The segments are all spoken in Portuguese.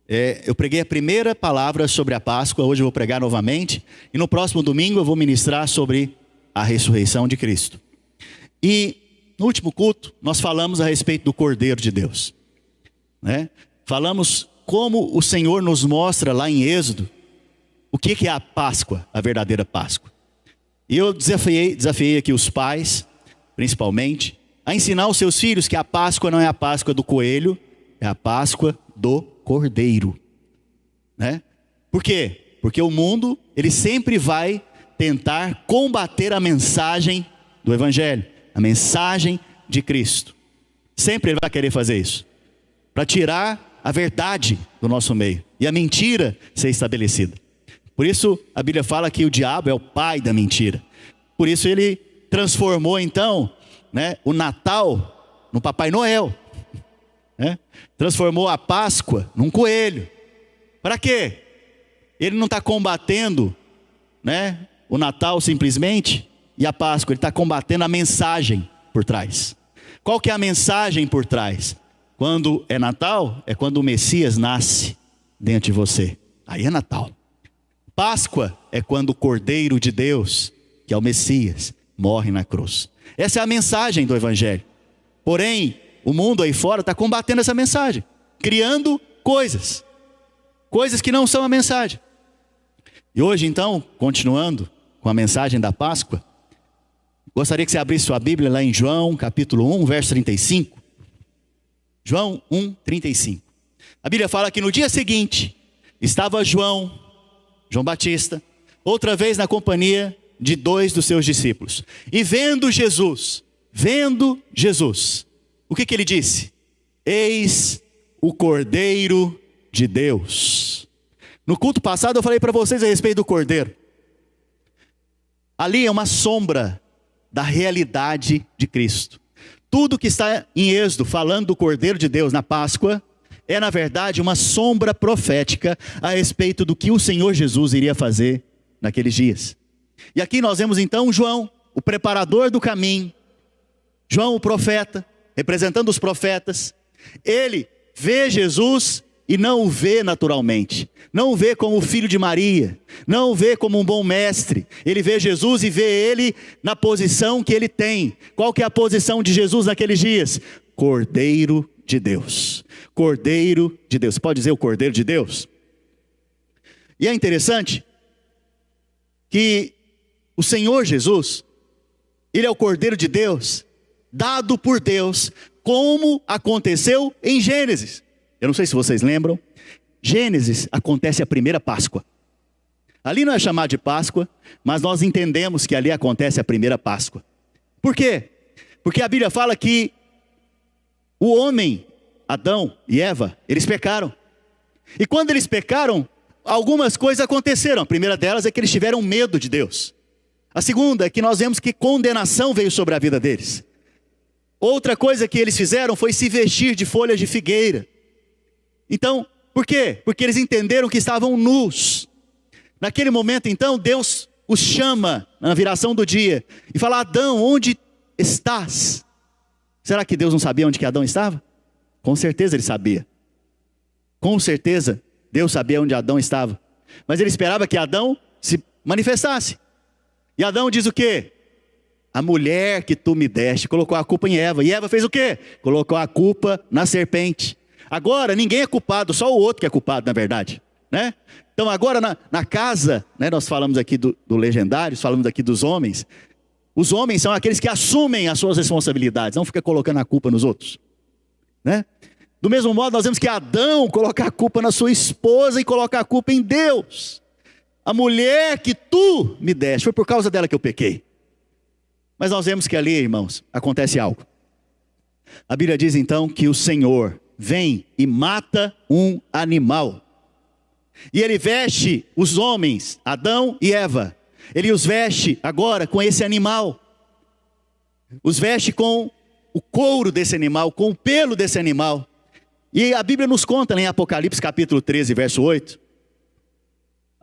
Eu preguei a primeira palavra sobre a Páscoa, hoje eu vou pregar novamente. E no próximo domingo eu vou ministrar sobre a ressurreição de Cristo. E no último culto nós falamos a respeito do Cordeiro de Deus, né? Falamos como o Senhor nos mostra lá em Êxodo o que é a Páscoa, a verdadeira Páscoa. E eu desafiei aqui os pais, principalmente, a ensinar os seus filhos que a Páscoa não é a Páscoa do coelho, é a Páscoa do Cordeiro, né? Por quê? Porque o mundo, ele sempre vai tentar combater a mensagem do Evangelho, a mensagem de Cristo. Sempre ele vai querer fazer isso, para tirar a verdade do nosso meio e a mentira ser estabelecida. Por isso a Bíblia fala que o diabo é o pai da mentira. Por isso ele transformou então, né, o Natal no Papai Noel, né? Transformou a Páscoa num coelho. Para quê? Ele não está combatendo, né, o Natal simplesmente e a Páscoa. Ele está combatendo a mensagem por trás. Qual que é a mensagem por trás? Quando é Natal, é quando o Messias nasce dentro de você. Aí é Natal. Páscoa é quando o Cordeiro de Deus, que é o Messias, morre na cruz. Essa é a mensagem do Evangelho. Porém, o mundo aí fora está combatendo essa mensagem, criando coisas que não são a mensagem. E hoje então, continuando com a mensagem da Páscoa, gostaria que você abrisse sua Bíblia lá em João capítulo 1, verso 35. João 1, 35. A Bíblia fala que no dia seguinte, estava João Batista, outra vez na companhia de 2 dos seus discípulos. E vendo Jesus, o que ele disse? Eis o Cordeiro de Deus. No culto passado eu falei para vocês a respeito do Cordeiro. Ali é uma sombra da realidade de Cristo. Tudo que está em Êxodo falando do Cordeiro de Deus na Páscoa é na verdade uma sombra profética a respeito do que o Senhor Jesus iria fazer naqueles dias. E aqui nós vemos então João, o preparador do caminho, João o profeta, representando os profetas. Ele vê Jesus e não o vê naturalmente, não o vê como o filho de Maria, não o vê como um bom mestre. Ele vê Jesus e vê ele na posição que ele tem. Qual que é a posição de Jesus naqueles dias? Cordeiro de Deus. Cordeiro de Deus. Você pode dizer o Cordeiro de Deus? E é interessante que o Senhor Jesus, ele é o Cordeiro de Deus, dado por Deus, como aconteceu em Gênesis. Eu não sei se vocês lembram, Gênesis acontece a primeira Páscoa. Ali não é chamado de Páscoa, mas nós entendemos que ali acontece a primeira Páscoa. Por quê? Porque a Bíblia fala que o homem, Adão e Eva, eles pecaram. E quando eles pecaram, algumas coisas aconteceram. A primeira delas é que eles tiveram medo de Deus. A segunda é que nós vemos que condenação veio sobre a vida deles. Outra coisa que eles fizeram foi se vestir de folhas de figueira. Então, por quê? Porque eles entenderam que estavam nus. Naquele momento então, Deus os chama na viração do dia e fala: Adão, onde estás? Será que Deus não sabia onde que Adão estava? Com certeza ele sabia. Com certeza Deus sabia onde Adão estava. Mas ele esperava que Adão se manifestasse. E Adão diz o quê? A mulher que tu me deste, colocou a culpa em Eva. E Eva fez o quê? Colocou a culpa na serpente. Agora ninguém é culpado, só o outro que é culpado na verdade, né? Então agora na casa, né, nós falamos aqui do legendário, falamos aqui dos homens. Os homens são aqueles que assumem as suas responsabilidades, não fica colocando a culpa nos outros, né? Do mesmo modo nós vemos que Adão coloca a culpa na sua esposa e coloca a culpa em Deus. A mulher que tu me deste, foi por causa dela que eu pequei. Mas nós vemos que ali, irmãos, acontece algo. A Bíblia diz então que o Senhor vem e mata um animal. E ele veste os homens, Adão e Eva. Ele os veste agora com esse animal. Os veste com o couro desse animal, com o pelo desse animal. E a Bíblia nos conta em Apocalipse capítulo 13, verso 8.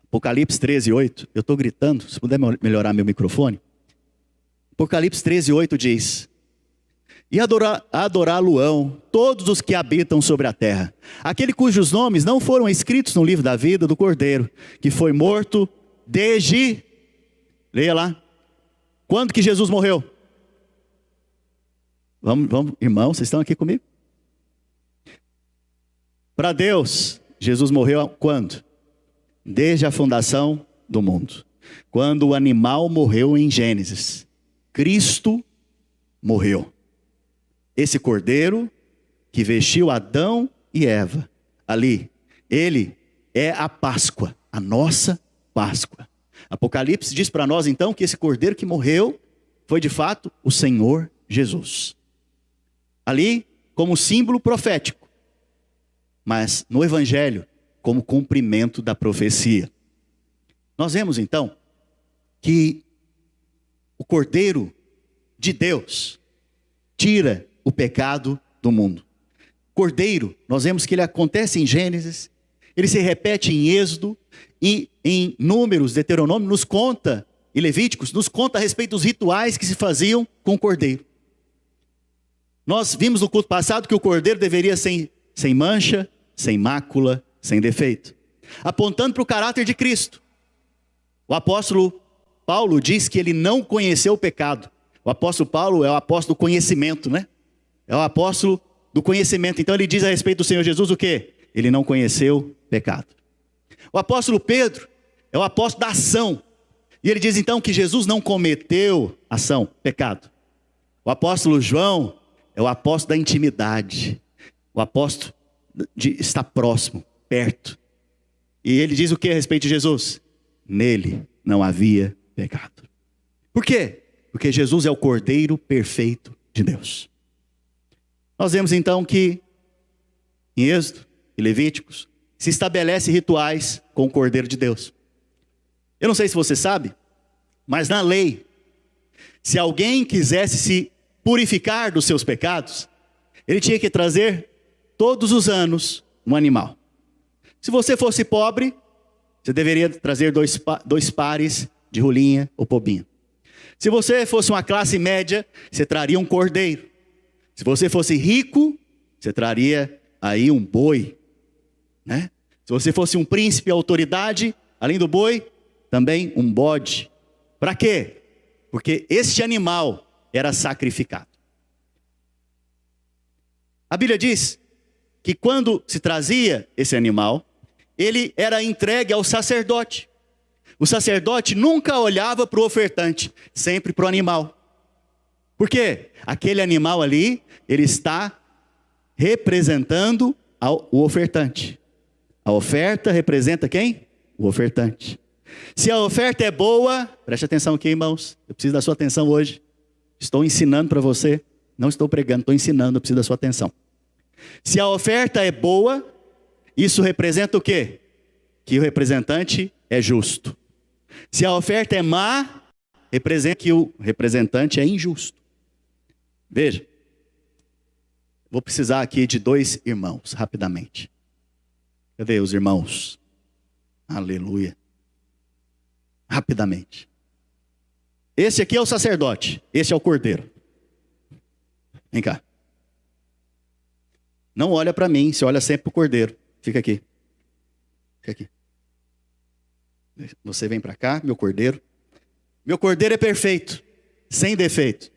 Apocalipse 13, 8. Eu estou gritando, se puder melhorar meu microfone. Apocalipse 13, 8 diz: e adorá-lo-ão todos os que habitam sobre a terra. Aquele cujos nomes não foram escritos no livro da vida do Cordeiro, que foi morto desde... Leia lá. Quando que Jesus morreu? Vamos, irmãos, vocês estão aqui comigo? Para Deus, Jesus morreu quando? Desde a fundação do mundo. Quando o animal morreu em Gênesis, Cristo morreu. Esse cordeiro que vestiu Adão e Eva, ali, ele é a Páscoa, a nossa Páscoa. Apocalipse diz para nós então que esse cordeiro que morreu foi de fato o Senhor Jesus. Ali como símbolo profético, mas no Evangelho como cumprimento da profecia. Nós vemos então que o Cordeiro de Deus tira o pecado do mundo. Cordeiro, nós vemos que ele acontece em Gênesis, ele se repete em Êxodo, e em Números, Deuteronômio, nos conta, e Levíticos, nos conta a respeito dos rituais que se faziam com o cordeiro. Nós vimos no culto passado que o cordeiro deveria ser sem mancha, sem mácula, sem defeito, apontando para o caráter de Cristo. O apóstolo Paulo diz que ele não conheceu o pecado. O apóstolo Paulo é o apóstolo do conhecimento, né? É o apóstolo do conhecimento. Então ele diz a respeito do Senhor Jesus o quê? Ele não conheceu pecado. O apóstolo Pedro é o apóstolo da ação. E ele diz então que Jesus não cometeu ação, pecado. O apóstolo João é o apóstolo da intimidade. O apóstolo de estar próximo, perto. E ele diz o que a respeito de Jesus? Nele não havia pecado. Por quê? Porque Jesus é o Cordeiro perfeito de Deus. Nós vemos então que em Êxodo e Levíticos se estabelece rituais com o Cordeiro de Deus. Eu não sei se você sabe, mas na lei, se alguém quisesse se purificar dos seus pecados, ele tinha que trazer todos os anos um animal. Se você fosse pobre, você deveria trazer dois pares de rolinha ou pombinha. Se você fosse uma classe média, você traria um cordeiro. Se você fosse rico, você traria aí um boi, né? Se você fosse um príncipe, autoridade, além do boi, também um bode. Para quê? Porque este animal era sacrificado. A Bíblia diz que quando se trazia esse animal, ele era entregue ao sacerdote. O sacerdote nunca olhava para o ofertante, sempre para o animal. Por quê? Aquele animal ali, ele está representando o ofertante. A oferta representa quem? O ofertante. Se a oferta é boa, preste atenção aqui, irmãos. Eu preciso da sua atenção hoje. Estou ensinando para você. Não estou pregando, estou ensinando, eu preciso da sua atenção. Se a oferta é boa, isso representa o quê? Que o representante é justo. Se a oferta é má, representa que o representante é injusto. Veja. Vou precisar aqui de 2 irmãos, rapidamente. Cadê os irmãos? Aleluia. Rapidamente. Esse aqui é o sacerdote. Esse é o cordeiro. Vem cá. Não olha para mim, você olha sempre para o cordeiro. Fica aqui. Fica aqui. Você vem para cá, meu cordeiro. Meu cordeiro é perfeito, sem defeito,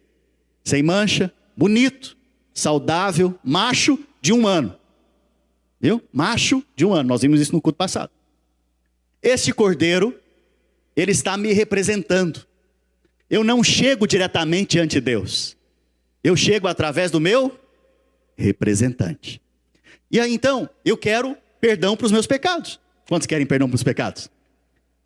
sem mancha, bonito, saudável, macho de 1 ano. Viu? Macho de 1 ano. Nós vimos isso no culto passado. Este cordeiro, ele está me representando. Eu não chego diretamente ante Deus. Eu chego através do meu representante. E aí então, eu quero perdão para os meus pecados. Quantos querem perdão para os pecados?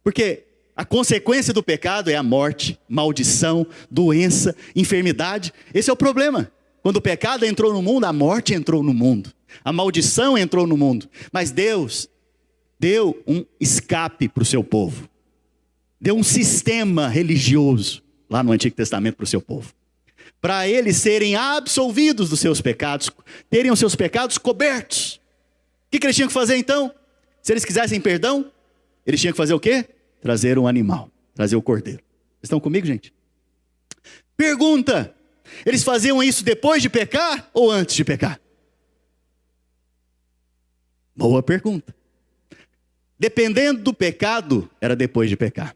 Porque a consequência do pecado é a morte, maldição, doença, enfermidade. Esse é o problema. Quando o pecado entrou no mundo, a morte entrou no mundo. A maldição entrou no mundo. Mas Deus deu um escape para o seu povo. Deu um sistema religioso lá no Antigo Testamento para o seu povo. Para eles serem absolvidos dos seus pecados, terem os seus pecados cobertos. O que eles tinham que fazer então? Se eles quisessem perdão, eles tinham que fazer o quê? Trazer um animal, trazer o cordeiro. Estão comigo, gente? Pergunta: Eles faziam isso depois de pecar ou antes de pecar? Boa pergunta. Dependendo do pecado, era depois de pecar.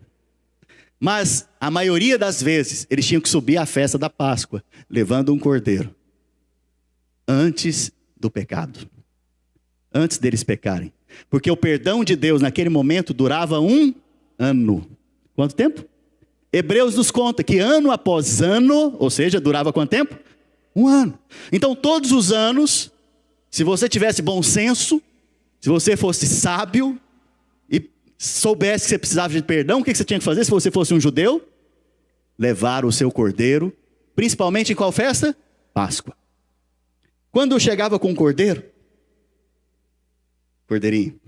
Mas a maioria das vezes, eles tinham que subir à festa da Páscoa, levando um cordeiro. Antes do pecado. Antes deles pecarem. Porque o perdão de Deus naquele momento durava 1 ano. Quanto tempo? Hebreus nos conta que ano após ano, ou seja, durava quanto tempo? 1 ano. Então todos os anos, se você tivesse bom senso, se você fosse sábio e soubesse que você precisava de perdão, o que você tinha que fazer se você fosse um judeu? Levar o seu cordeiro, principalmente em qual festa? Páscoa. Quando eu chegava com o cordeiro, cordeirinho,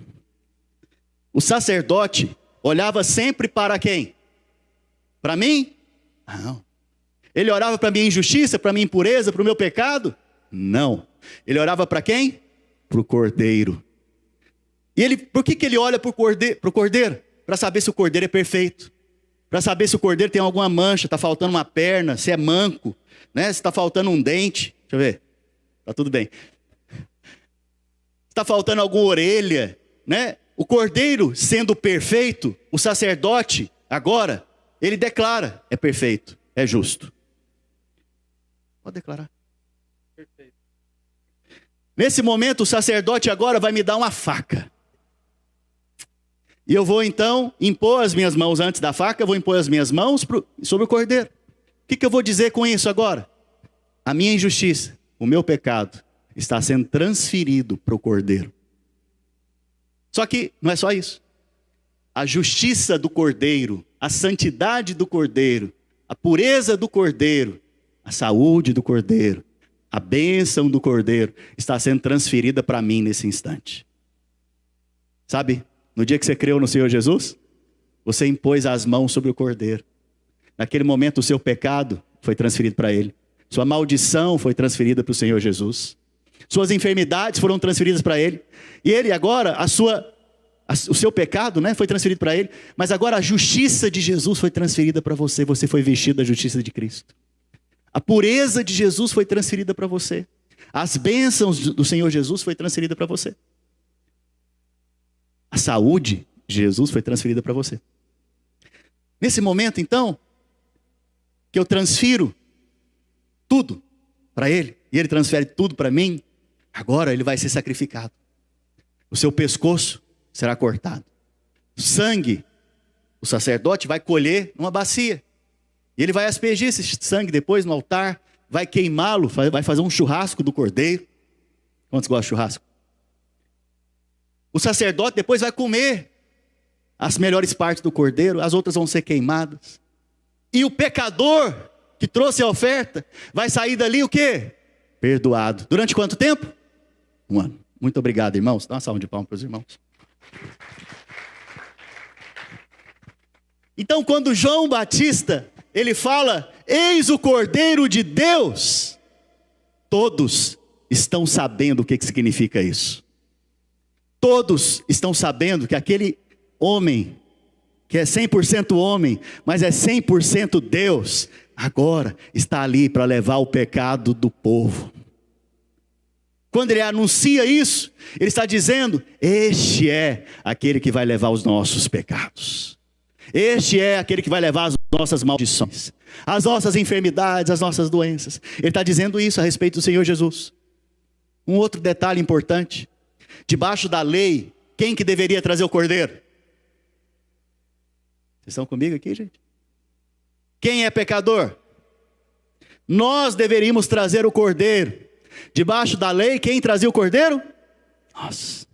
o sacerdote olhava sempre para quem? Para mim? Não. Ele orava para minha injustiça, para minha impureza, para o meu pecado? Não. Ele orava para quem? Para o cordeiro. E ele, por que ele olha para o cordeiro? Para saber se o cordeiro é perfeito. Para saber se o cordeiro tem alguma mancha, está faltando uma perna, se é manco, né? Se está faltando um dente. Deixa eu ver. Está tudo bem. Está faltando alguma orelha, né? O cordeiro sendo perfeito, o sacerdote, agora, ele declara, é perfeito, é justo. Pode declarar. Perfeito. Nesse momento, o sacerdote agora vai me dar uma faca. E eu vou então impor as minhas mãos antes da faca, eu vou impor as minhas mãos sobre o cordeiro. O que eu vou dizer com isso agora? A minha injustiça, o meu pecado, está sendo transferido para o cordeiro. Só que não é só isso. A justiça do cordeiro, a santidade do cordeiro, a pureza do cordeiro, a saúde do cordeiro, a bênção do cordeiro, está sendo transferida para mim nesse instante. Sabe? No dia que você creu no Senhor Jesus, você impôs as mãos sobre o cordeiro. Naquele momento o seu pecado foi transferido para ele. Sua maldição foi transferida para o Senhor Jesus. Suas enfermidades foram transferidas para ele. E ele agora, o seu pecado, né, foi transferido para ele. Mas agora a justiça de Jesus foi transferida para você. Você foi vestido da justiça de Cristo. A pureza de Jesus foi transferida para você. As bênçãos do Senhor Jesus foi transferida para você. A saúde de Jesus foi transferida para você. Nesse momento, então, que eu transfiro tudo para ele, e ele transfere tudo para mim, agora ele vai ser sacrificado. O seu pescoço será cortado. O sangue, o sacerdote vai colher numa bacia. E ele vai aspergir esse sangue depois no altar, vai queimá-lo, vai fazer um churrasco do cordeiro. Quantos gostam de churrasco? O sacerdote depois vai comer as melhores partes do cordeiro, as outras vão ser queimadas. E o pecador que trouxe a oferta vai sair dali o quê? Perdoado. Durante quanto tempo? 1 ano. Muito obrigado, irmãos. Dá uma salva de palmas para os irmãos. Então, quando João Batista, ele fala, eis o Cordeiro de Deus, todos estão sabendo o que significa isso. Todos estão sabendo que aquele homem, que é 100% homem, mas é 100% Deus, agora está ali para levar o pecado do povo. Quando ele anuncia isso, ele está dizendo, este é aquele que vai levar os nossos pecados. Este é aquele que vai levar as nossas maldições, as nossas enfermidades, as nossas doenças. Ele está dizendo isso a respeito do Senhor Jesus. Um outro detalhe importante. Debaixo da lei, quem que deveria trazer o cordeiro? Vocês estão comigo aqui, gente? Quem é pecador? Nós deveríamos trazer o cordeiro. Debaixo da lei, quem trazia o cordeiro? Nós.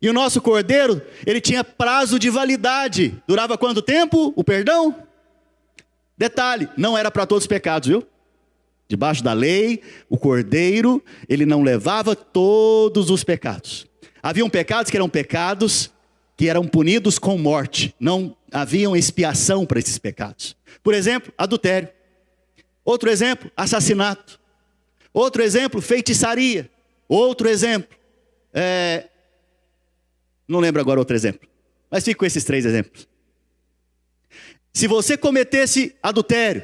E o nosso cordeiro, ele tinha prazo de validade. Durava quanto tempo o perdão? Detalhe, não era para todos os pecados, viu? Debaixo da lei, o cordeiro, ele não levava todos os pecados. Haviam pecados que eram punidos com morte. Não haviam expiação para esses pecados. Por exemplo, adultério. Outro exemplo, assassinato. Outro exemplo, feitiçaria. Outro exemplo, não lembro agora outro exemplo. Mas fico com esses 3 exemplos. Se você cometesse adultério,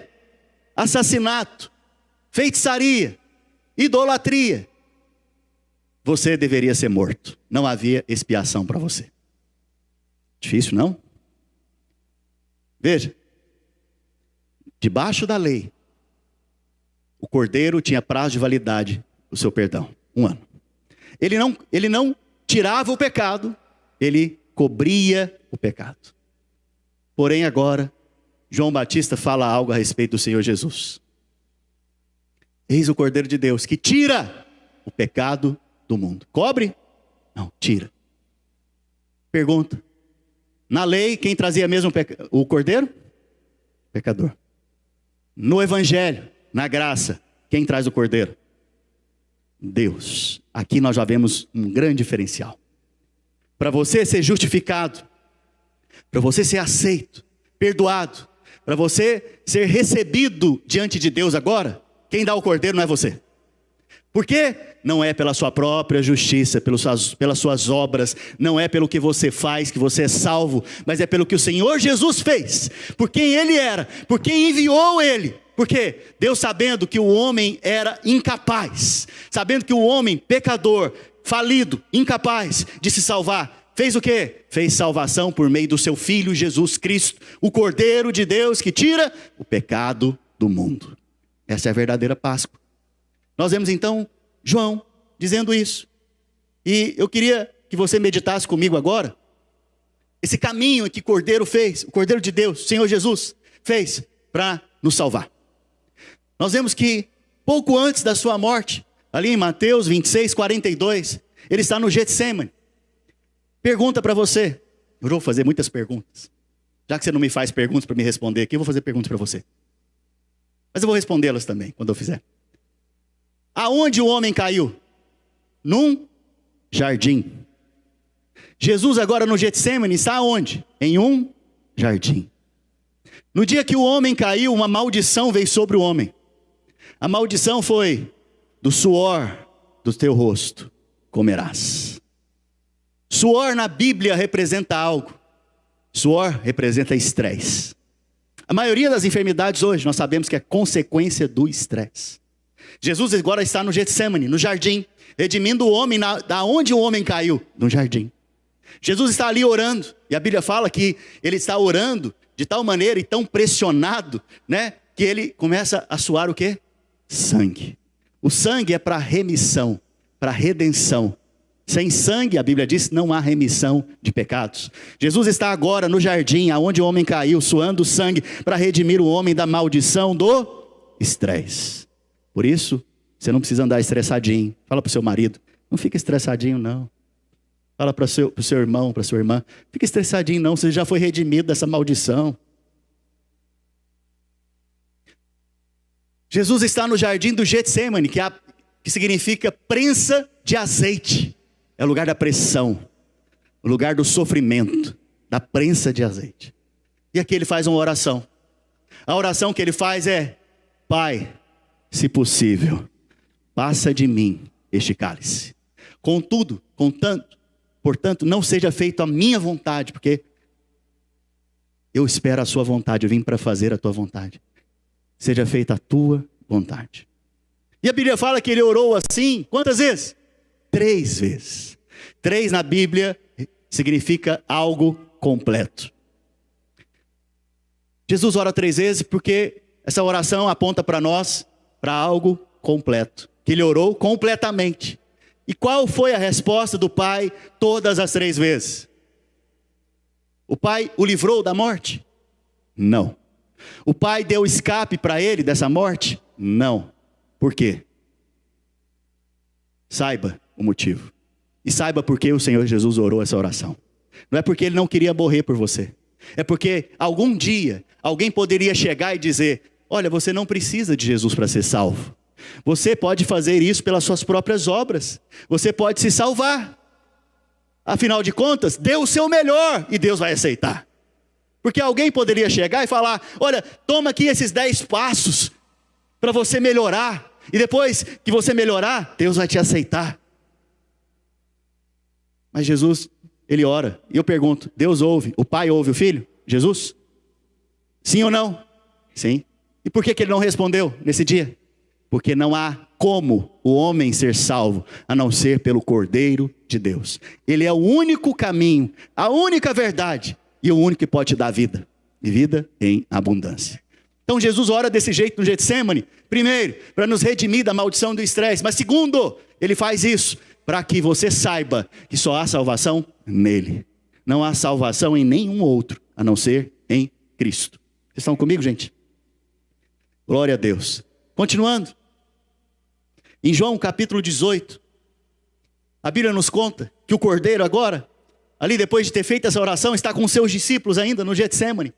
assassinato, feitiçaria, idolatria, você deveria ser morto. Não havia expiação para você. Difícil, não? Veja, debaixo da lei, o cordeiro tinha prazo de validade, o seu perdão, 1 ano. Ele não tirava o pecado, ele cobria o pecado. Porém agora, João Batista fala algo a respeito do Senhor Jesus. Eis o Cordeiro de Deus que tira o pecado do mundo. Cobre? Não, tira. Pergunta. Na lei, quem trazia mesmo o Cordeiro? Pecador. No Evangelho, na graça, quem traz o Cordeiro? Deus. Aqui nós já vemos um grande diferencial. Para você ser justificado, para você ser aceito, perdoado, para você ser recebido diante de Deus agora, quem dá o Cordeiro não é você. Por quê? Não é pela sua própria justiça, pelas suas obras, não é pelo que você faz, que você é salvo, mas é pelo que o Senhor Jesus fez, por quem Ele era, por quem enviou Ele. Porque Deus, sabendo que o homem era incapaz, sabendo que o homem pecador, falido, incapaz de se salvar, fez o quê? Fez salvação por meio do seu Filho Jesus Cristo, o Cordeiro de Deus que tira o pecado do mundo. Essa é a verdadeira Páscoa. Nós vemos então João dizendo isso. E eu queria que você meditasse comigo agora, esse caminho que o Cordeiro fez, o Cordeiro de Deus, o Senhor Jesus, fez para nos salvar. Nós vemos que pouco antes da sua morte, ali em Mateus 26, 42, ele está no Getsêmani. Pergunta para você. Eu vou fazer muitas perguntas. Já que você não me faz perguntas para me responder aqui, eu vou fazer perguntas para você. Mas eu vou respondê-las também, quando eu fizer. Aonde o homem caiu? Num jardim. Jesus agora no Getsêmani está onde? Em um jardim. No dia que o homem caiu, uma maldição veio sobre o homem. A maldição foi: do suor do teu rosto comerás. Suor na Bíblia representa algo. Suor representa estresse. A maioria das enfermidades hoje nós sabemos que é consequência do estresse. Jesus agora está no Getsêmani, no jardim, redimindo o homem da onde o homem caiu, no jardim. Jesus está ali orando, e a Bíblia fala que ele está orando de tal maneira e tão pressionado, né, que ele começa a suar o quê? Sangue. O sangue é para remissão, para redenção. Sem sangue, a Bíblia diz, não há remissão de pecados. Jesus está agora no jardim, aonde o homem caiu, suando sangue para redimir o homem da maldição do estresse. Por isso, você não precisa andar estressadinho. Fala para o seu marido, não fica estressadinho não. Fala para o seu irmão, para a sua irmã, fica estressadinho não, você já foi redimido dessa maldição. Jesus está no jardim do Getsêmani, que significa prensa de azeite. É o lugar da pressão, o lugar do sofrimento, da prensa de azeite. E aqui ele faz uma oração. A oração que ele faz é: Pai, se possível, passa de mim este cálice. Contudo, portanto, não seja feito a minha vontade, porque eu espero a sua vontade, eu vim para fazer a tua vontade. Seja feita a tua vontade. E a Bíblia fala que ele orou assim, quantas vezes? 3 vezes. 3 na Bíblia significa algo completo. Jesus ora 3 vezes porque essa oração aponta para nós, para algo completo. Que ele orou completamente. E qual foi a resposta do Pai todas as 3 vezes? O Pai o livrou da morte? Não. O Pai deu escape para ele dessa morte? Não. Por quê? Saiba o motivo. E saiba por que o Senhor Jesus orou essa oração. Não é porque ele não queria morrer por você. É porque algum dia alguém poderia chegar e dizer: olha, você não precisa de Jesus para ser salvo. Você pode fazer isso pelas suas próprias obras. Você pode se salvar. Afinal de contas, dê o seu melhor e Deus vai aceitar. Porque alguém poderia chegar e falar: olha, toma aqui esses 10 passos para você melhorar. E depois que você melhorar, Deus vai te aceitar. Mas Jesus, ele ora. E eu pergunto: Deus ouve? O Pai ouve o Filho? Jesus? Sim ou não? Sim. E por que ele não respondeu nesse dia? Porque não há como o homem ser salvo, a não ser pelo Cordeiro de Deus. Ele é o único caminho, a única verdade, e o único que pode te dar vida, e vida em abundância. Então Jesus ora desse jeito no Getsemane, primeiro, para nos redimir da maldição do estresse, mas segundo, ele faz isso para que você saiba que só há salvação nele. Não há salvação em nenhum outro, a não ser em Cristo. Vocês estão comigo, gente? Glória a Deus. Continuando. Em João capítulo 18, a Bíblia nos conta que o Cordeiro agora, ali depois de ter feito essa oração, está com seus discípulos ainda no Getsemane.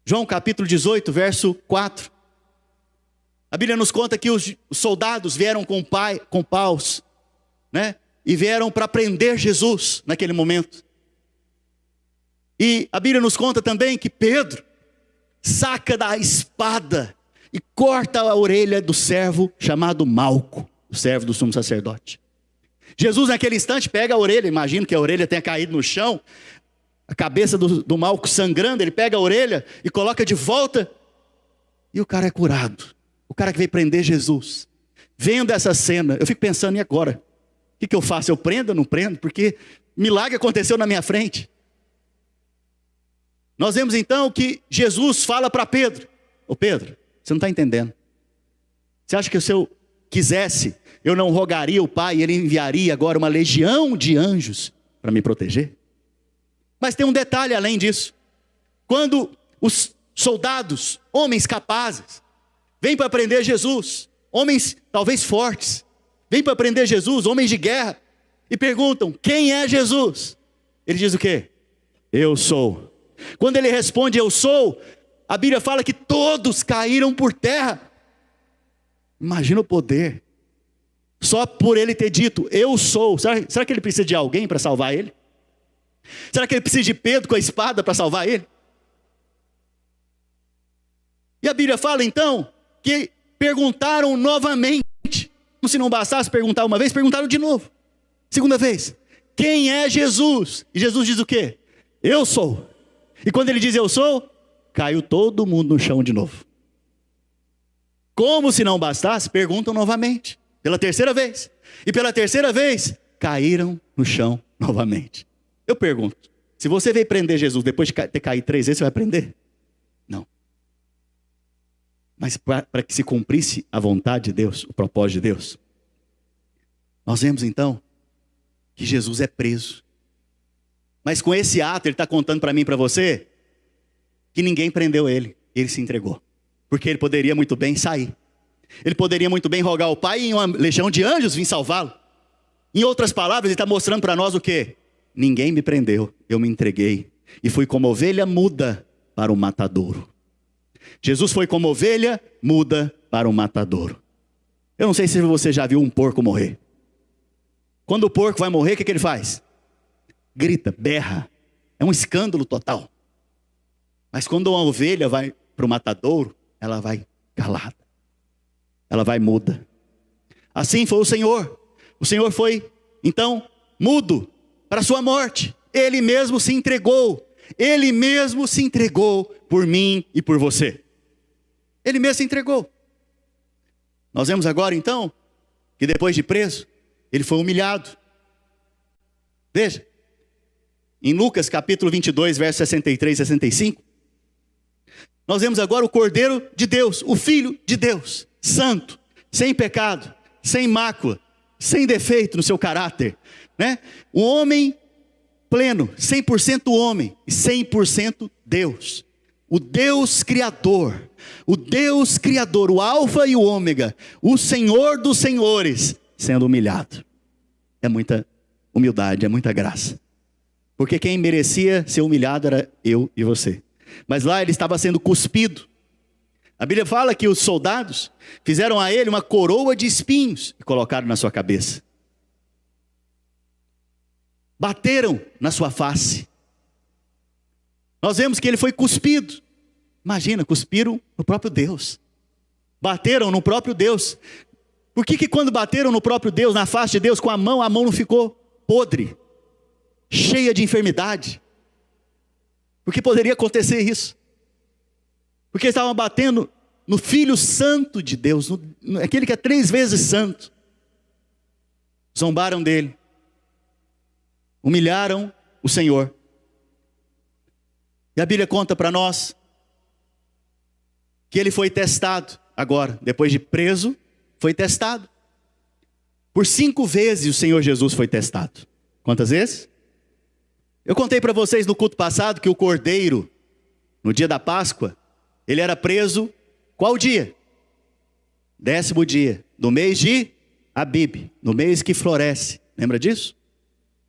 João capítulo 18, verso 4. A Bíblia nos conta que os soldados vieram com paus, né? E vieram para prender Jesus naquele momento. E a Bíblia nos conta também que Pedro saca da espada e corta a orelha do servo chamado Malco, o servo do sumo sacerdote. Jesus naquele instante pega a orelha, imagino que a orelha tenha caído no chão, a cabeça do Malco sangrando, ele pega a orelha e coloca de volta, e o cara é curado. O cara que veio prender Jesus. Vendo essa cena, eu fico pensando, e agora? O que eu faço? Eu prendo ou não prendo? Porque milagre aconteceu na minha frente. Nós vemos então que Jesus fala para Pedro: ô Pedro, você não está entendendo. Você acha que se eu quisesse, eu não rogaria o Pai e Ele enviaria agora uma legião de anjos para me proteger? Mas tem um detalhe além disso. Quando os soldados, homens capazes, vêm para prender Jesus, homens talvez fortes, vêm para prender Jesus, homens de guerra, e perguntam: quem é Jesus? Ele diz o quê? Eu sou. Quando ele responde eu sou, a Bíblia fala que todos caíram por terra. Imagina o poder. Só por ele ter dito eu sou. Será que ele precisa de alguém para salvar ele? Será que ele precisa de Pedro com a espada para salvar ele? E a Bíblia fala então que perguntaram novamente. Como se não bastasse perguntar uma vez, perguntaram de novo. Segunda vez: quem é Jesus? E Jesus diz o quê? Eu sou. E quando ele diz eu sou, caiu todo mundo no chão de novo. Como se não bastasse, perguntam novamente, pela terceira vez. E pela terceira vez, caíram no chão novamente. Eu pergunto, se você veio prender Jesus depois de ter caído 3 vezes, você vai prender? Não. Mas para que se cumprisse a vontade de Deus, o propósito de Deus, nós vemos então que Jesus é preso. Mas com esse ato, ele está contando para mim e para você, que ninguém prendeu ele, ele se entregou. Porque ele poderia muito bem sair. Ele poderia muito bem rogar ao Pai e uma legião de anjos vir salvá-lo. Em outras palavras, ele está mostrando para nós o quê? Ninguém me prendeu, eu me entreguei. E fui como ovelha muda para o matadouro. Jesus foi como ovelha muda para o matadouro. Eu não sei se você já viu um porco morrer. Quando o porco vai morrer, o que ele faz? Grita, berra. É um escândalo total. Mas quando uma ovelha vai para o matadouro, ela vai calada. Ela vai muda. Assim foi o Senhor. O Senhor foi, então, mudo para a sua morte. Ele mesmo se entregou. Ele mesmo se entregou por mim e por você. Ele mesmo se entregou. Nós vemos agora, então, que depois de preso, ele foi humilhado. Veja. Em Lucas capítulo 22, versos 63 e 65. Nós vemos agora o Cordeiro de Deus, o Filho de Deus, santo, sem pecado, sem mácula, sem defeito no seu caráter, né? O homem pleno, 100% homem e 100% Deus. O Deus Criador, o Alfa e o Ômega, o Senhor dos Senhores, sendo humilhado. É muita humildade, é muita graça. Porque quem merecia ser humilhado era eu e você. Mas lá ele estava sendo cuspido. A Bíblia fala que os soldados fizeram a ele uma coroa de espinhos e colocaram na sua cabeça. Bateram na sua face. Nós vemos que ele foi cuspido. Imagina, cuspiram no próprio Deus. Bateram no próprio Deus. Por que quando bateram no próprio Deus, na face de Deus com a mão não ficou podre, cheia de enfermidade? Porque poderia acontecer isso. Porque estavam batendo no Filho Santo de Deus, aquele que é 3 vezes santo. Zombaram dele, humilharam o Senhor. E a Bíblia conta para nós que ele foi testado agora, depois de preso, foi testado. Por 5 vezes o Senhor Jesus foi testado. Quantas vezes? Eu contei para vocês no culto passado que o cordeiro, no dia da Páscoa, ele era preso, qual dia? 10º dia, do mês de Abib, no mês que floresce. Lembra disso?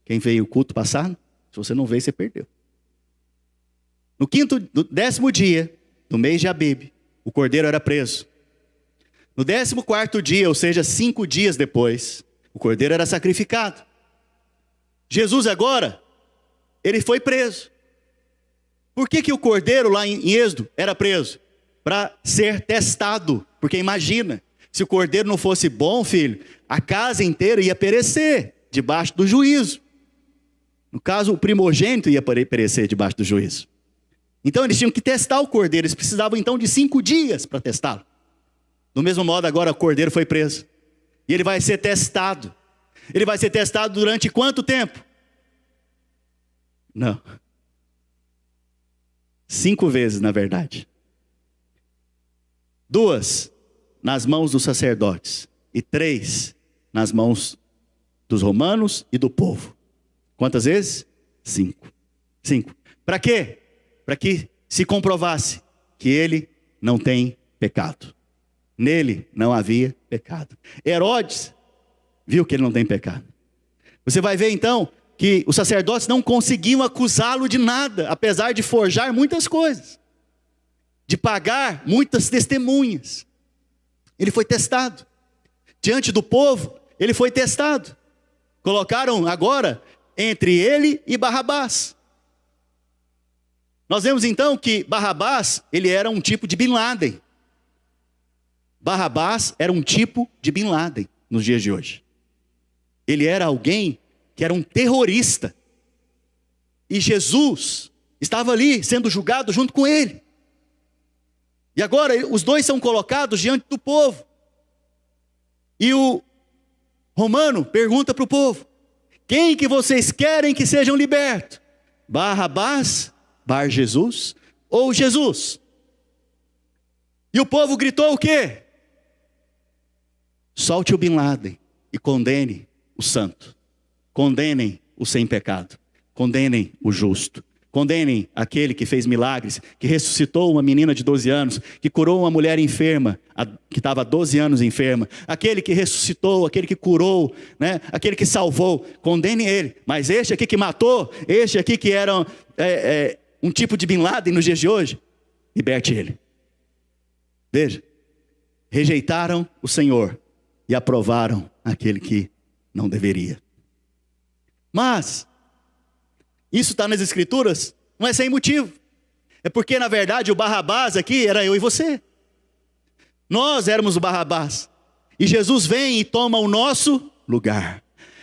Quem veio o culto passado? Se você não veio, você perdeu. No 10º dia, do mês de Abib, o cordeiro era preso. No 14º dia, ou seja, 5 dias depois, o cordeiro era sacrificado. Jesus agora, ele foi preso. Por que o cordeiro lá em Êxodo era preso? Para ser testado. Porque imagina, se o cordeiro não fosse bom, filho, a casa inteira ia perecer debaixo do juízo. No caso, o primogênito ia perecer debaixo do juízo. Então eles tinham que testar o cordeiro. Eles precisavam então de 5 dias para testá-lo. Do mesmo modo, agora o cordeiro foi preso. E ele vai ser testado. Ele vai ser testado durante quanto tempo? Não. 5 vezes, na verdade. 2 nas mãos dos sacerdotes. E 3 nas mãos dos romanos e do povo. Quantas vezes? 5. Para quê? Para que se comprovasse que ele não tem pecado. Nele não havia pecado. Herodes viu que ele não tem pecado. Você vai ver então que os sacerdotes não conseguiam acusá-lo de nada, apesar de forjar muitas coisas, de pagar muitas testemunhas. Ele foi testado. Diante do povo, ele foi testado. Colocaram agora entre ele e Barrabás. Nós vemos então que Barrabás, ele era um tipo de Bin Laden. Barrabás era um tipo de Bin Laden nos dias de hoje. Ele era alguém que era um terrorista. E Jesus estava ali sendo julgado junto com ele. E agora os dois são colocados diante do povo. E o romano pergunta para o povo: quem que vocês querem que sejam libertos? Barrabás, Bar Jesus ou Jesus? E o povo gritou o quê? Solte o Bin Laden e condene o santo. Condenem o sem pecado. Condenem o justo. Condenem aquele que fez milagres, que ressuscitou uma menina de 12 anos, que curou uma mulher enferma, que estava há 12 anos enferma. Aquele que ressuscitou, aquele que curou, né? Aquele que salvou. Condenem ele. Mas este aqui que matou, este aqui que era um tipo de Bin Laden nos dias de hoje, liberte ele. Veja, rejeitaram o Senhor e aprovaram aquele que não deveria. Mas isso está nas Escrituras, não é sem motivo. É porque na verdade o Barrabás aqui era eu e você. Nós éramos o Barrabás. E Jesus vem e toma o nosso lugar.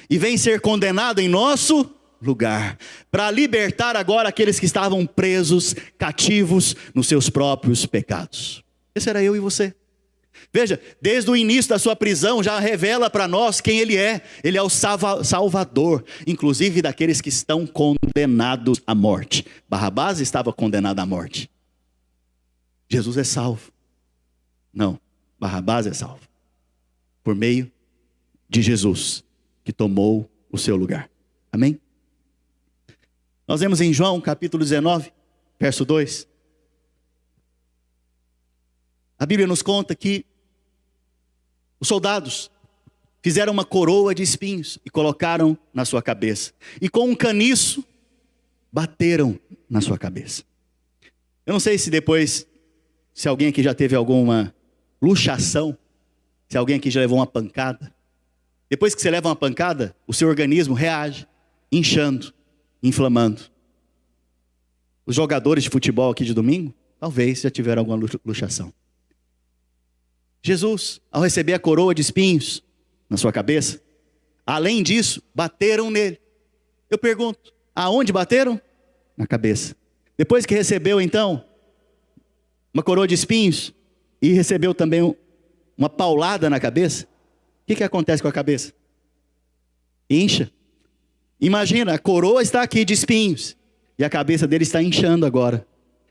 E vem ser condenado em nosso lugar. Para libertar agora aqueles que estavam presos, cativos nos seus próprios pecados. Esse era eu e você. Veja, desde o início da sua prisão já revela para nós quem ele é. Ele é o Salvador, inclusive daqueles que estão condenados à morte. Barrabás estava condenado à morte. Jesus é salvo. Não, Barrabás é salvo. Por meio de Jesus, que tomou o seu lugar. Amém? Nós vemos em João capítulo 19, verso 2. A Bíblia nos conta que os soldados fizeram uma coroa de espinhos e colocaram na sua cabeça. E com um caniço, bateram na sua cabeça. Eu não sei se depois, se alguém aqui já teve alguma luxação, se alguém aqui já levou uma pancada. Depois que você leva uma pancada, o seu organismo reage, inchando, inflamando. Os jogadores de futebol aqui de domingo, talvez já tiveram alguma luxação. Jesus, ao receber a coroa de espinhos na sua cabeça, além disso, bateram nele. Eu pergunto, aonde bateram? Na cabeça. Depois que recebeu então uma coroa de espinhos, e recebeu também uma paulada na cabeça, o que acontece com a cabeça? Incha. Imagina, a coroa está aqui de espinhos, e a cabeça dele está inchando agora.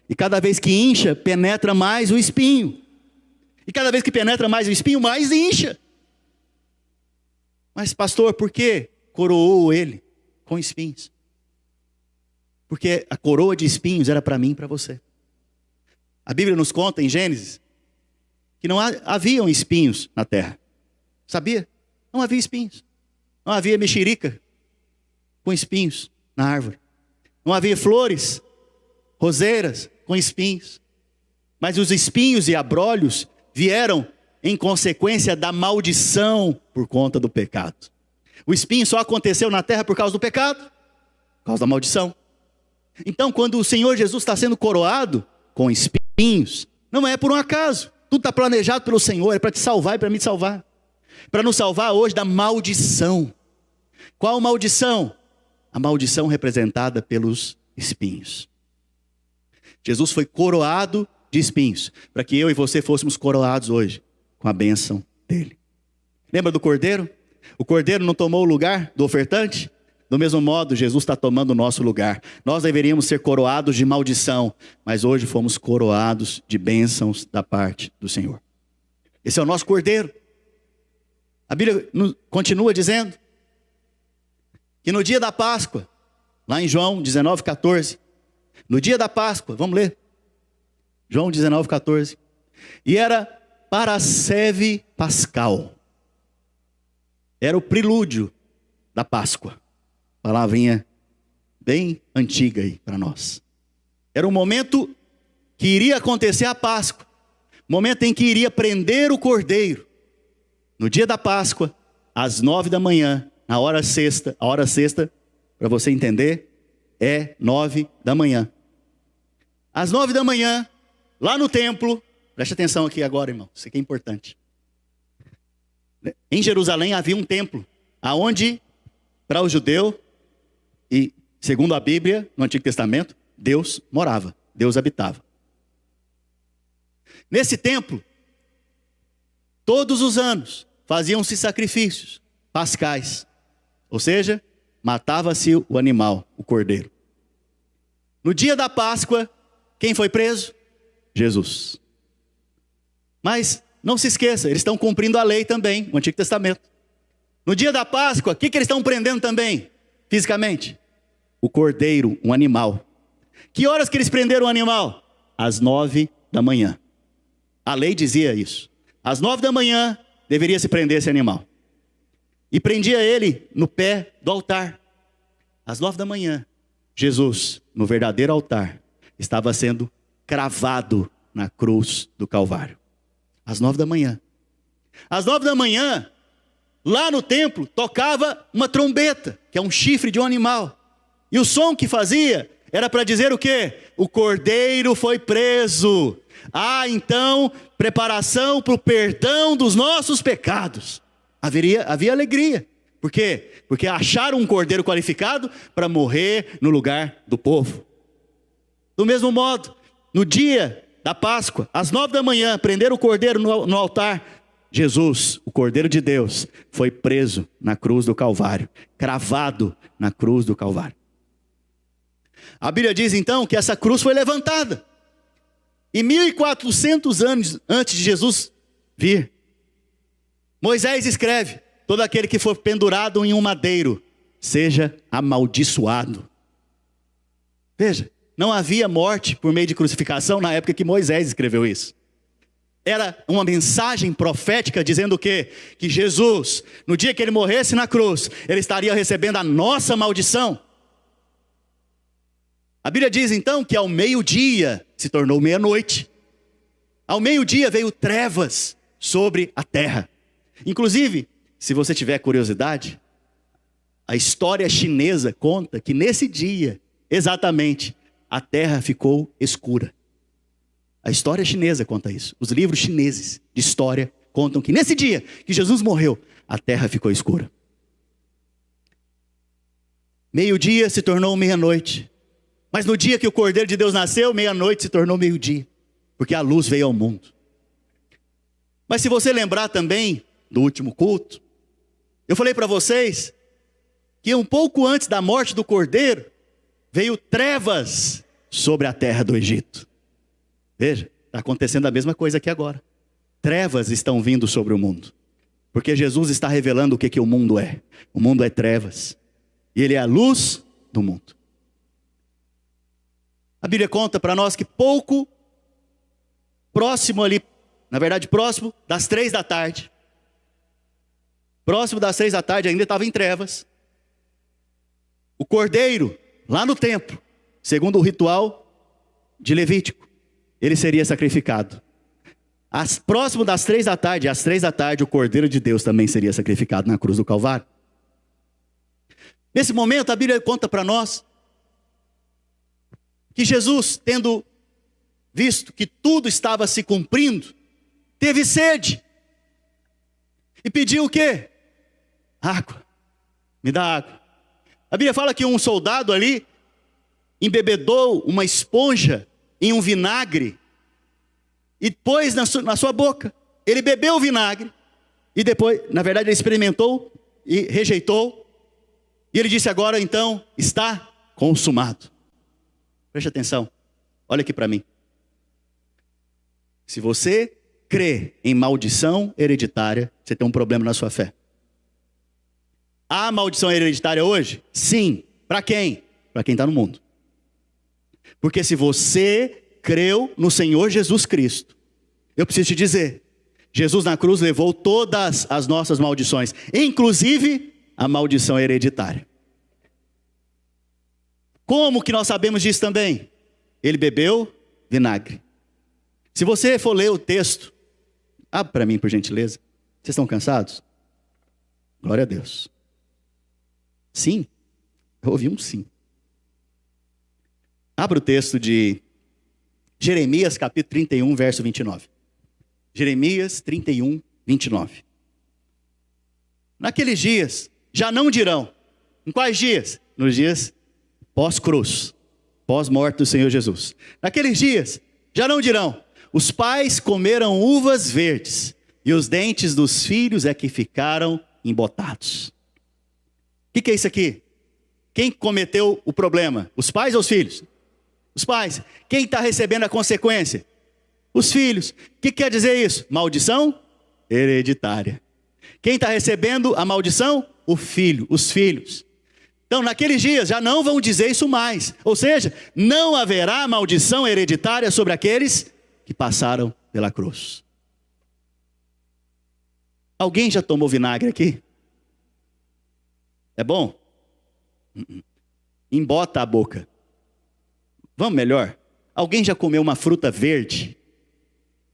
E cada vez que incha, penetra mais o espinho. E cada vez que penetra mais o espinho, mais incha. Mas pastor, por que coroou ele com espinhos? Porque a coroa de espinhos era para mim e para você. A Bíblia nos conta em Gênesis que não haviam espinhos na terra. Sabia? Não havia espinhos. Não havia mexerica com espinhos na árvore. Não havia flores, roseiras com espinhos. Mas os espinhos e abrolhos vieram em consequência da maldição por conta do pecado. O espinho só aconteceu na terra por causa do pecado, por causa da maldição. Então, quando o Senhor Jesus está sendo coroado com espinhos, não é por um acaso. Tudo está planejado pelo Senhor, é para te salvar e para me salvar. Para nos salvar hoje da maldição. Qual maldição? A maldição representada pelos espinhos. Jesus foi coroado de espinhos, para que eu e você fôssemos coroados hoje com a bênção dele. Lembra do cordeiro? O cordeiro não tomou o lugar do ofertante? Do mesmo modo, Jesus está tomando o nosso lugar. Nós deveríamos ser coroados de maldição, mas hoje fomos coroados de bênçãos da parte do Senhor. Esse é o nosso cordeiro. A Bíblia continua dizendo que no dia da Páscoa, lá em João 19,14, no dia da Páscoa, vamos ler, João 19,14, e era para a seve pascal, era o prelúdio da Páscoa, palavrinha bem antiga aí para nós. Era o momento que iria acontecer a Páscoa, momento em que iria prender o cordeiro. No dia da Páscoa, às 9 da manhã, na hora sexta, a hora sexta, para você entender, é 9 da manhã. Às 9 da manhã, lá no templo, preste atenção aqui agora, irmão, isso aqui é importante. Em Jerusalém havia um templo, aonde, para o judeu, e segundo a Bíblia, no Antigo Testamento, Deus morava, Deus habitava. Nesse templo, todos os anos, faziam-se sacrifícios pascais, ou seja, matava-se o animal, o cordeiro. No dia da Páscoa, quem foi preso? Jesus. Mas não se esqueça, eles estão cumprindo a lei também, o Antigo Testamento. No dia da Páscoa, o que eles estão prendendo também, fisicamente? O cordeiro, um animal. Que horas que eles prenderam o animal? Às 9 da manhã. A lei dizia isso. Às 9 da manhã, deveria se prender esse animal. E prendia ele no pé do altar. Às 9 da manhã, Jesus, no verdadeiro altar, estava sendo cravado na cruz do Calvário. Às 9 da manhã. Às 9 da manhã, lá no templo, tocava uma trombeta, que é um chifre de um animal. E o som que fazia era para dizer o quê? O cordeiro foi preso. Ah, então, preparação para o perdão dos nossos pecados. Havia alegria. Por quê? Porque acharam um cordeiro qualificado para morrer no lugar do povo. Do mesmo modo, no dia da Páscoa, às 9 da manhã, prenderam o cordeiro no altar. Jesus, o Cordeiro de Deus, foi preso na cruz do Calvário, cravado na cruz do Calvário. A Bíblia diz então que essa cruz foi levantada. E 1400 anos antes de Jesus vir, Moisés escreve: todo aquele que for pendurado em um madeiro, seja amaldiçoado. Veja, não havia morte por meio de crucificação na época que Moisés escreveu isso. Era uma mensagem profética dizendo o quê? Que Jesus, no dia que ele morresse na cruz, ele estaria recebendo a nossa maldição. A Bíblia diz então que ao meio-dia se tornou meia-noite. Ao meio-dia veio trevas sobre a terra. Inclusive, se você tiver curiosidade, a história chinesa conta que nesse dia, exatamente, a terra ficou escura. A história chinesa conta isso. Os livros chineses de história contam que nesse dia que Jesus morreu, a terra ficou escura. Meio-dia se tornou meia-noite. Mas no dia que o Cordeiro de Deus nasceu, meia-noite se tornou meio-dia. Porque a luz veio ao mundo. Mas se você lembrar também do último culto, eu falei para vocês que um pouco antes da morte do cordeiro, veio trevas sobre a terra do Egito. Veja, está acontecendo a mesma coisa aqui agora. Trevas estão vindo sobre o mundo. Porque Jesus está revelando o que o mundo é. O mundo é trevas. E Ele é a luz do mundo. A Bíblia conta para nós que pouco, próximo ali, na verdade próximo das 3 da tarde. Próximo das 3 da tarde ainda estava em trevas. O cordeiro, lá no templo, segundo o ritual de Levítico, ele seria sacrificado. Próximo das 3 da tarde, às 3 da tarde, o Cordeiro de Deus também seria sacrificado na cruz do Calvário. Nesse momento, a Bíblia conta para nós que Jesus, tendo visto que tudo estava se cumprindo, teve sede. E pediu o quê? Água. Me dá água. A Bíblia fala que um soldado ali embebedou uma esponja em um vinagre e pôs na sua boca. Ele bebeu o vinagre e depois, na verdade, ele experimentou e rejeitou. E ele disse: agora então está consumado. Preste atenção, olha aqui para mim. Se você crê em maldição hereditária, você tem um problema na sua fé. Há maldição hereditária hoje? Sim. Para quem? Para quem está no mundo. Porque se você creu no Senhor Jesus Cristo, eu preciso te dizer, Jesus na cruz levou todas as nossas maldições, inclusive a maldição hereditária. Como que nós sabemos disso também? Ele bebeu vinagre. Se você for ler o texto, abre para mim por gentileza. Vocês estão cansados? Glória a Deus. Sim, eu ouvi um sim. Abra o texto de Jeremias capítulo 31, verso 29. Jeremias 31, 29. Naqueles dias, já não dirão. Em quais dias? Nos dias pós-cruz, pós-morte do Senhor Jesus. Naqueles dias, já não dirão: os pais comeram uvas verdes, e os dentes dos filhos é que ficaram embotados. O que é isso aqui? Quem cometeu o problema? Os pais ou os filhos? Os pais. Quem está recebendo a consequência? Os filhos. O que quer dizer isso? Maldição hereditária. Quem está recebendo a maldição? O filho, os filhos. Então, naqueles dias, já não vão dizer isso mais. Ou seja, não haverá maldição hereditária sobre aqueles que passaram pela cruz. Alguém já tomou vinagre aqui? É bom? Embota a boca. Vamos melhor? Alguém já comeu uma fruta verde?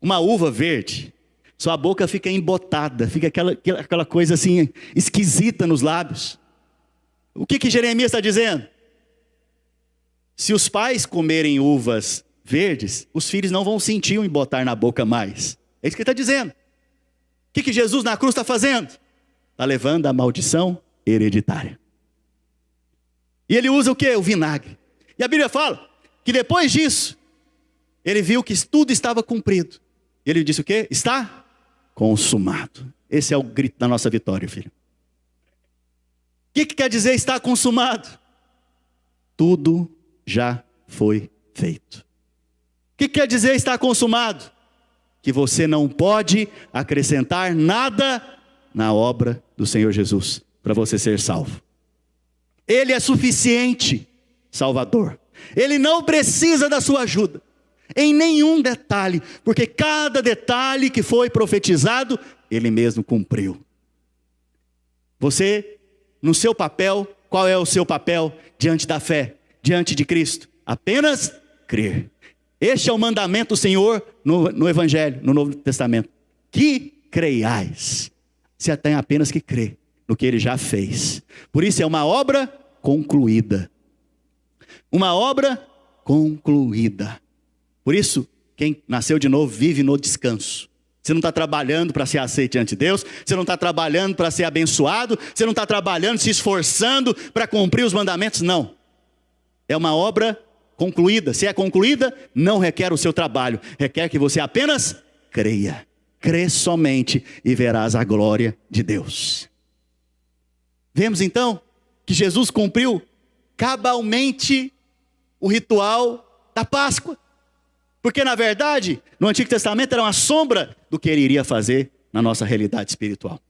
Uma uva verde? Sua boca fica embotada, fica aquela coisa assim, esquisita nos lábios. O que Jeremias está dizendo? Se os pais comerem uvas verdes, os filhos não vão sentir o embotar na boca mais. É isso que ele está dizendo. O que Jesus na cruz está fazendo? Está levando a maldição hereditária. E ele usa o quê? O vinagre. E a Bíblia fala que depois disso, ele viu que tudo estava cumprido. E ele disse o quê? Está consumado. Esse é o grito da nossa vitória, filho. O que quer dizer está consumado? Tudo já foi feito. O que quer dizer está consumado? Que você não pode acrescentar nada na obra do Senhor Jesus para você ser salvo. Ele é suficiente, Salvador. Ele não precisa da sua ajuda, em nenhum detalhe, porque cada detalhe que foi profetizado, Ele mesmo cumpriu. Você, no seu papel, qual é o seu papel diante da fé, diante de Cristo? Apenas crer. Este é o mandamento do Senhor no Evangelho, no Novo Testamento. Que creiais. Você tem apenas que crer no que Ele já fez. Por isso é uma obra concluída. Uma obra concluída. Por isso, quem nasceu de novo vive no descanso. Você não está trabalhando para ser aceito diante de Deus. Você não está trabalhando para ser abençoado. Você não está trabalhando, se esforçando para cumprir os mandamentos. Não. É uma obra concluída. Se é concluída, não requer o seu trabalho. Requer que você apenas creia. crê somente e verás a glória de Deus. Vemos então que Jesus cumpriu cabalmente o ritual da Páscoa. Porque na verdade, no Antigo Testamento era uma sombra do que ele iria fazer na nossa realidade espiritual.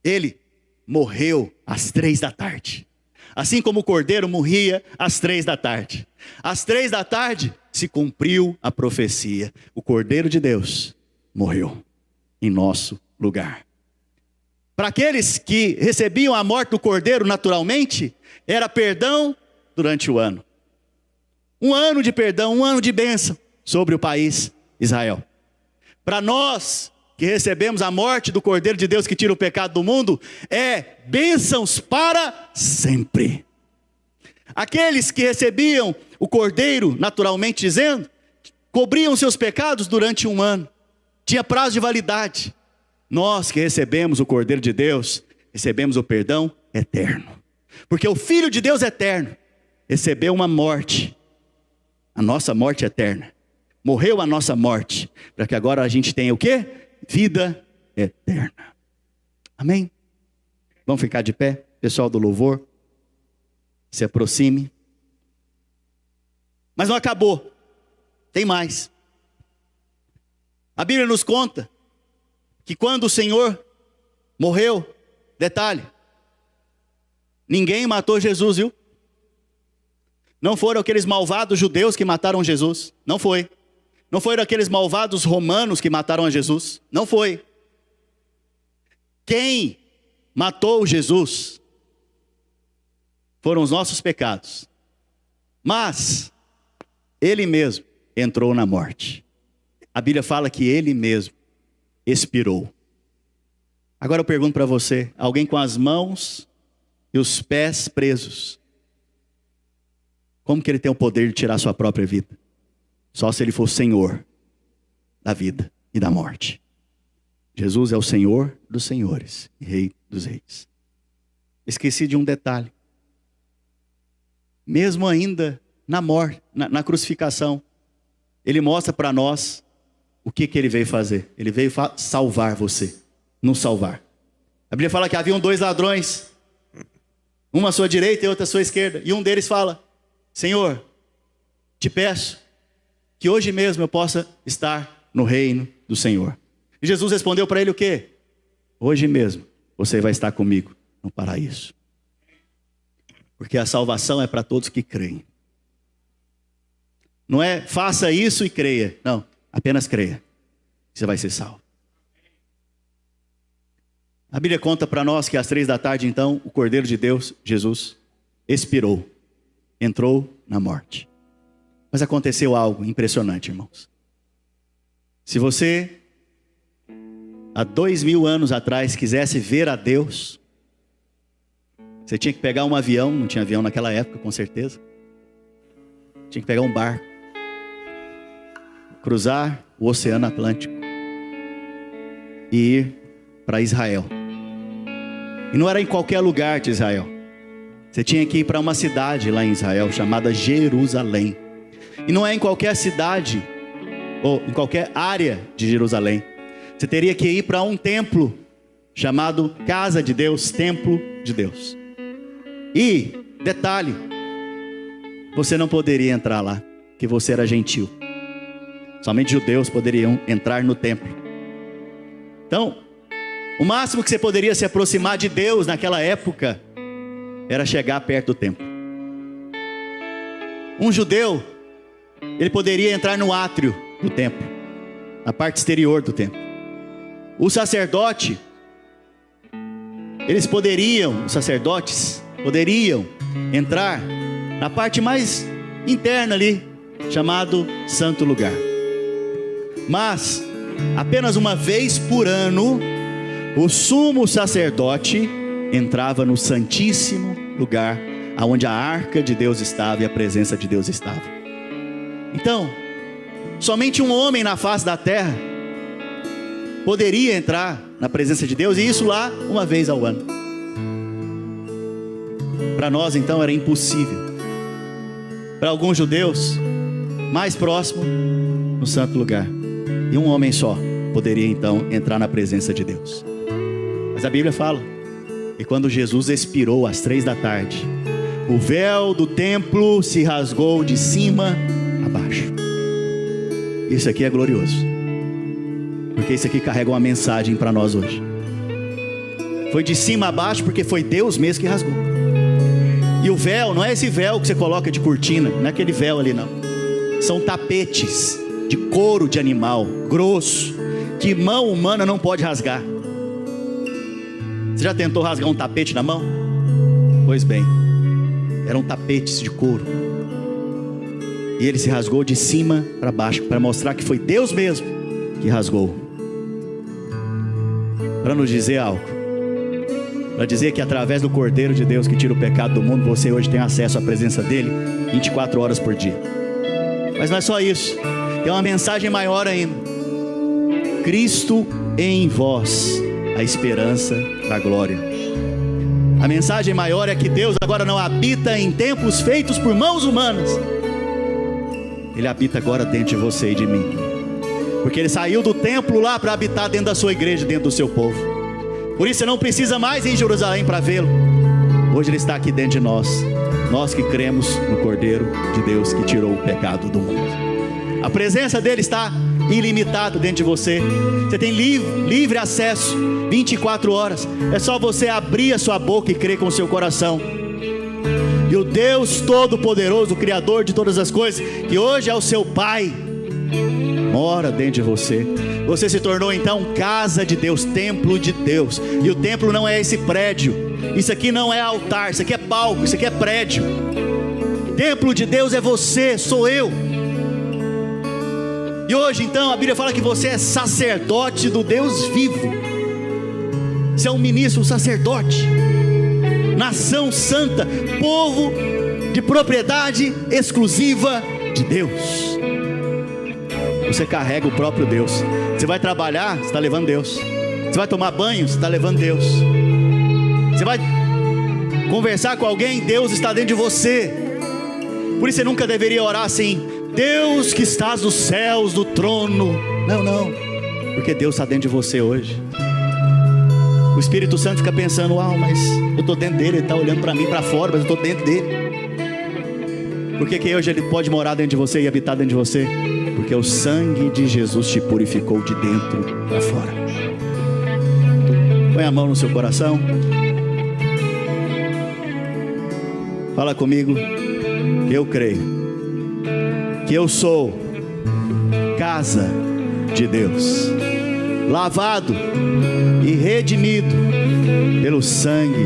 Ele morreu às 3 da tarde. Assim como o cordeiro morria às 3 da tarde. Às 3 da tarde se cumpriu a profecia. O Cordeiro de Deus morreu em nosso lugar. Para aqueles que recebiam a morte do cordeiro naturalmente, era perdão durante o ano. Um ano de perdão, um ano de bênção sobre o país Israel. Para nós que recebemos a morte do Cordeiro de Deus que tira o pecado do mundo, é bênçãos para sempre. Aqueles que recebiam o Cordeiro, naturalmente dizendo, cobriam seus pecados durante um ano. Tinha prazo de validade. Nós que recebemos o Cordeiro de Deus, recebemos o perdão eterno. Porque o Filho de Deus eterno recebeu uma morte, a nossa morte eterna. Morreu a nossa morte, para que agora a gente tenha o quê? Vida eterna. Amém? Vamos ficar de pé? Pessoal do louvor, se aproxime. Mas não acabou. Tem mais. A Bíblia nos conta que quando o Senhor morreu, detalhe, ninguém matou Jesus, viu? Não foram aqueles malvados judeus que mataram Jesus. Não foi. Não foram aqueles malvados romanos que mataram a Jesus. Não foi. Quem matou Jesus foram os nossos pecados. Mas ele mesmo entrou na morte. A Bíblia fala que ele mesmo expirou. Agora eu pergunto para você, alguém com as mãos e os pés presos, como que ele tem o poder de tirar sua própria vida? Só se ele for Senhor da vida e da morte. Jesus é o Senhor dos senhores e Rei dos reis. Esqueci de um detalhe. Mesmo ainda na morte, na crucificação, ele mostra para nós o que ele veio fazer. Ele veio salvar você, nos salvar. A Bíblia fala que haviam 2 ladrões, uma à sua direita e outra à sua esquerda. E um deles fala: Senhor, te peço que hoje mesmo eu possa estar no reino do Senhor. E Jesus respondeu para ele o quê? Hoje mesmo você vai estar comigo no paraíso. Porque a salvação é para todos que creem. Não é faça isso e creia. Não, apenas creia. Você vai ser salvo. A Bíblia conta para nós que às 3 da tarde, então, o Cordeiro de Deus, Jesus, expirou. Entrou na morte. Mas aconteceu algo impressionante, irmãos. Se você, há 2000 anos atrás, quisesse ver a Deus, você tinha que pegar um avião, não tinha avião naquela época, com certeza. Tinha que pegar um barco, cruzar o Oceano Atlântico e ir para Israel. E não era em qualquer lugar de Israel. Você tinha que ir para uma cidade lá em Israel, chamada Jerusalém. E não é em qualquer cidade, ou em qualquer área de Jerusalém. Você teria que ir para um templo, chamado Casa de Deus, Templo de Deus. E, detalhe, você não poderia entrar lá, porque você era gentil. Somente judeus poderiam entrar no templo. Então, o máximo que você poderia se aproximar de Deus naquela época era chegar perto do templo. Um judeu, ele poderia entrar no átrio do templo, na parte exterior do templo. O sacerdote, os sacerdotes poderiam entrar na parte mais interna ali, chamado Santo Lugar. Mas, apenas uma vez por ano, o sumo sacerdote entrava no Santíssimo Lugar, onde a arca de Deus estava e a presença de Deus estava. Então, somente um homem na face da terra poderia entrar na presença de Deus, e isso lá uma vez ao ano. Para nós então era impossível. Para alguns judeus, mais próximo, no santo lugar. E um homem só poderia então entrar na presença de Deus. Mas a Bíblia fala, e quando Jesus expirou às 3h, o véu do templo se rasgou de cima a baixo. Isso aqui é glorioso, porque isso aqui carrega uma mensagem para nós hoje. Foi de cima a baixo porque foi Deus mesmo que rasgou. E o véu não é esse véu que você coloca de cortina, não é aquele véu ali não. São tapetes de couro de animal, grosso, que mão humana não pode rasgar. Você já tentou rasgar um tapete na mão? Pois bem, eram tapetes de couro. E ele se rasgou de cima para baixo, para mostrar que foi Deus mesmo que rasgou. Para nos dizer algo, para dizer que através do Cordeiro de Deus que tira o pecado do mundo, você hoje tem acesso à presença dele 24 horas por dia. Mas não é só isso, tem uma mensagem maior ainda. Cristo em vós, a esperança da glória. A mensagem maior é que Deus agora não habita em templos feitos por mãos humanas. Ele habita agora dentro de você e de mim, porque Ele saiu do templo lá para habitar dentro da sua igreja, dentro do seu povo. Por isso você não precisa mais ir em Jerusalém para vê-lo. Hoje Ele está aqui dentro de nós, nós que cremos no Cordeiro de Deus que tirou o pecado do mundo. A presença dele está ilimitada dentro de você. Você tem livre acesso 24 horas. É só você abrir a sua boca e crer com o seu coração. E o Deus Todo-Poderoso, o Criador de todas as coisas, que hoje é o seu Pai, mora dentro de você. Você se tornou então casa de Deus, templo de Deus. E o templo não é esse prédio. Isso aqui não é altar, isso aqui é palco, isso aqui é prédio. Templo de Deus é você, sou eu. E hoje então a Bíblia fala que você é sacerdote do Deus vivo. Você é um ministro, um sacerdote, nação santa, povo de propriedade exclusiva de Deus. Você carrega o próprio Deus. Você vai trabalhar, você está levando Deus. Você vai tomar banho, você está levando Deus. Você vai conversar com alguém, Deus está dentro de você. Por isso você nunca deveria orar assim: Deus que estás nos céus, do trono. Não, porque Deus está dentro de você hoje. O Espírito Santo fica pensando: mas eu estou dentro dele, ele está olhando para mim, para fora, mas eu estou dentro dele. Por que hoje ele pode morar dentro de você e habitar dentro de você? Porque o sangue de Jesus te purificou de dentro para fora. Põe a mão no seu coração. Fala comigo. Eu creio que eu sou casa de Deus, lavado e redimido pelo sangue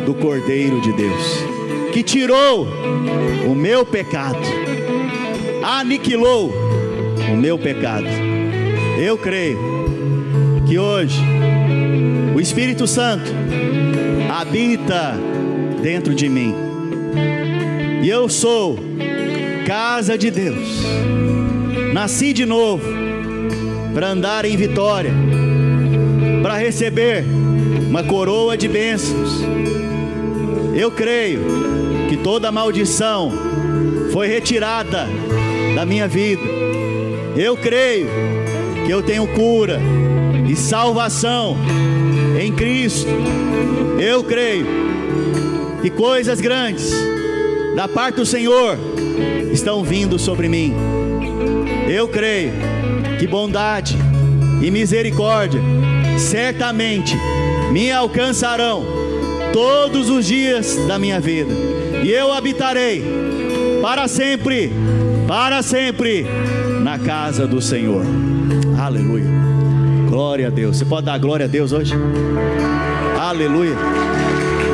do Cordeiro de Deus, que tirou o meu pecado, aniquilou o meu pecado. Eu creio que hoje o Espírito Santo habita dentro de mim, e eu sou casa de Deus. Nasci de novo para andar em vitória, para receber uma coroa de bênçãos. Eu creio que toda maldição foi retirada da minha vida. Eu creio que eu tenho cura e salvação em Cristo. Eu creio que coisas grandes da parte do Senhor estão vindo sobre mim. Eu creio que bondade e misericórdia certamente me alcançarão todos os dias da minha vida, e eu habitarei para sempre na casa do Senhor. Aleluia. Glória a Deus. Você pode dar glória a Deus hoje? Aleluia.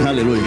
Aleluia.